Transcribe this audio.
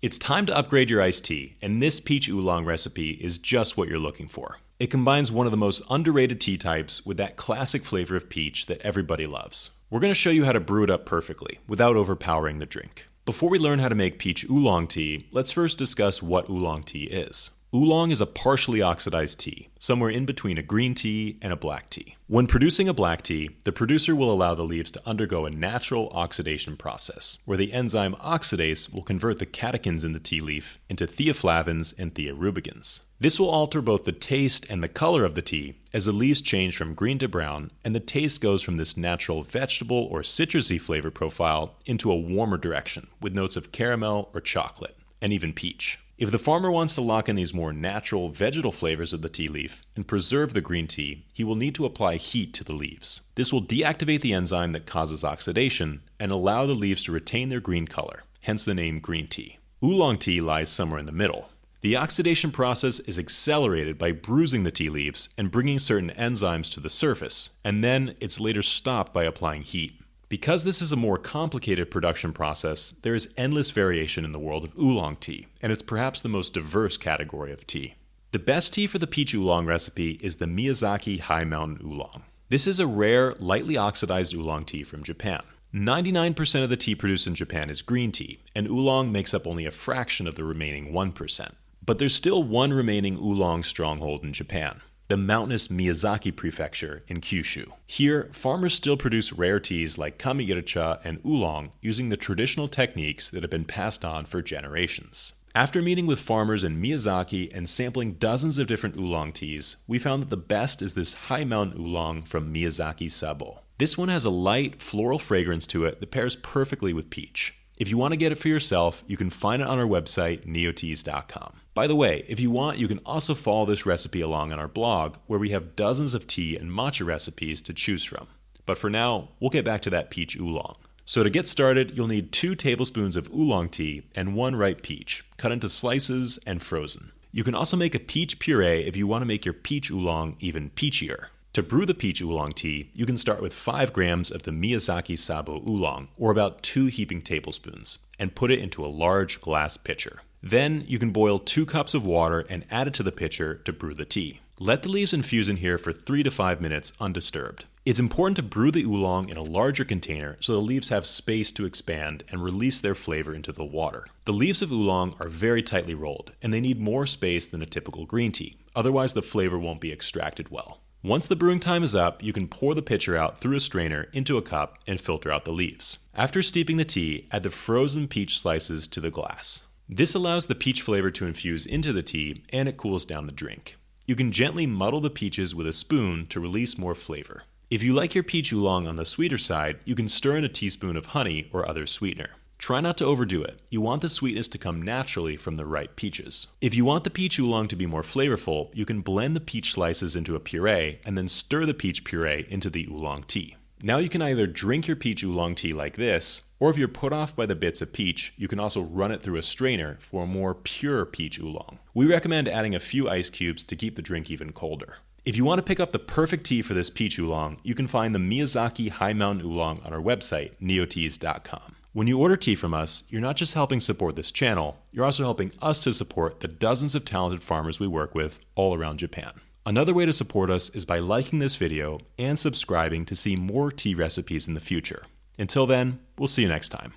It's time to upgrade your iced tea, and this peach oolong recipe is just what you're looking for. It combines one of the most underrated tea types with that classic flavor of peach that everybody loves. We're going to show you how to brew it up perfectly without overpowering the drink. Before we learn how to make peach oolong tea, let's first discuss what oolong tea is. Oolong is a partially oxidized tea, somewhere in between a green tea and a black tea. When producing a black tea, the producer will allow the leaves to undergo a natural oxidation process, where the enzyme oxidase will convert the catechins in the tea leaf into theaflavins and thearubicins. This will alter both the taste and the color of the tea, as the leaves change from green to brown, and the taste goes from this natural vegetable or citrusy flavor profile into a warmer direction, with notes of caramel or chocolate, and even peach. If the farmer wants to lock in these more natural vegetal flavors of the tea leaf and preserve the green tea, he will need to apply heat to the leaves. This will deactivate the enzyme that causes oxidation and allow the leaves to retain their green color, hence the name green tea. Oolong tea lies somewhere in the middle. The oxidation process is accelerated by bruising the tea leaves and bringing certain enzymes to the surface, and then it's later stopped by applying heat. Because this is a more complicated production process, there is endless variation in the world of oolong tea, and it's perhaps the most diverse category of tea. The best tea for the peach oolong recipe is the Miyazaki High Mountain Oolong. This is a rare, lightly oxidized oolong tea from Japan. 99% of the tea produced in Japan is green tea, and oolong makes up only a fraction of the remaining 1%. But there's still one remaining oolong stronghold in Japan: the mountainous Miyazaki prefecture in Kyushu. Here, farmers still produce rare teas like kamigiracha and oolong using the traditional techniques that have been passed on for generations. After meeting with farmers in Miyazaki and sampling dozens of different oolong teas, we found that the best is this High Mountain Oolong from Miyazaki Sabo. This one has a light, floral fragrance to it that pairs perfectly with peach. If you want to get it for yourself, you can find it on our website, neoteas.com. By the way, if you want, you can also follow this recipe along on our blog, where we have dozens of tea and matcha recipes to choose from. But for now, we'll get back to that peach oolong. So to get started, you'll need 2 tablespoons of oolong tea and 1 ripe peach, cut into slices and frozen. You can also make a peach puree if you want to make your peach oolong even peachier. To brew the peach oolong tea, you can start with 5 grams of the Miyazaki Sabo oolong, or about 2 heaping tablespoons, and put it into a large glass pitcher. Then you can boil 2 cups of water and add it to the pitcher to brew the tea. Let the leaves infuse in here for 3 to 5 minutes undisturbed. It's important to brew the oolong in a larger container so the leaves have space to expand and release their flavor into the water. The leaves of oolong are very tightly rolled, and they need more space than a typical green tea, otherwise the flavor won't be extracted well. Once the brewing time is up, you can pour the pitcher out through a strainer into a cup and filter out the leaves. After steeping the tea, add the frozen peach slices to the glass. This allows the peach flavor to infuse into the tea, and it cools down the drink. You can gently muddle the peaches with a spoon to release more flavor. If you like your peach oolong on the sweeter side, you can stir in a teaspoon of honey or other sweetener. Try not to overdo it. You want the sweetness to come naturally from the ripe peaches. If you want the peach oolong to be more flavorful, you can blend the peach slices into a puree and then stir the peach puree into the oolong tea. Now you can either drink your peach oolong tea like this, or if you're put off by the bits of peach, you can also run it through a strainer for a more pure peach oolong. We recommend adding a few ice cubes to keep the drink even colder. If you want to pick up the perfect tea for this peach oolong, you can find the Miyazaki High Mountain Oolong on our website, neoteas.com. When you order tea from us, you're not just helping support this channel, you're also helping us to support the dozens of talented farmers we work with all around Japan. Another way to support us is by liking this video and subscribing to see more tea recipes in the future. Until then, we'll see you next time.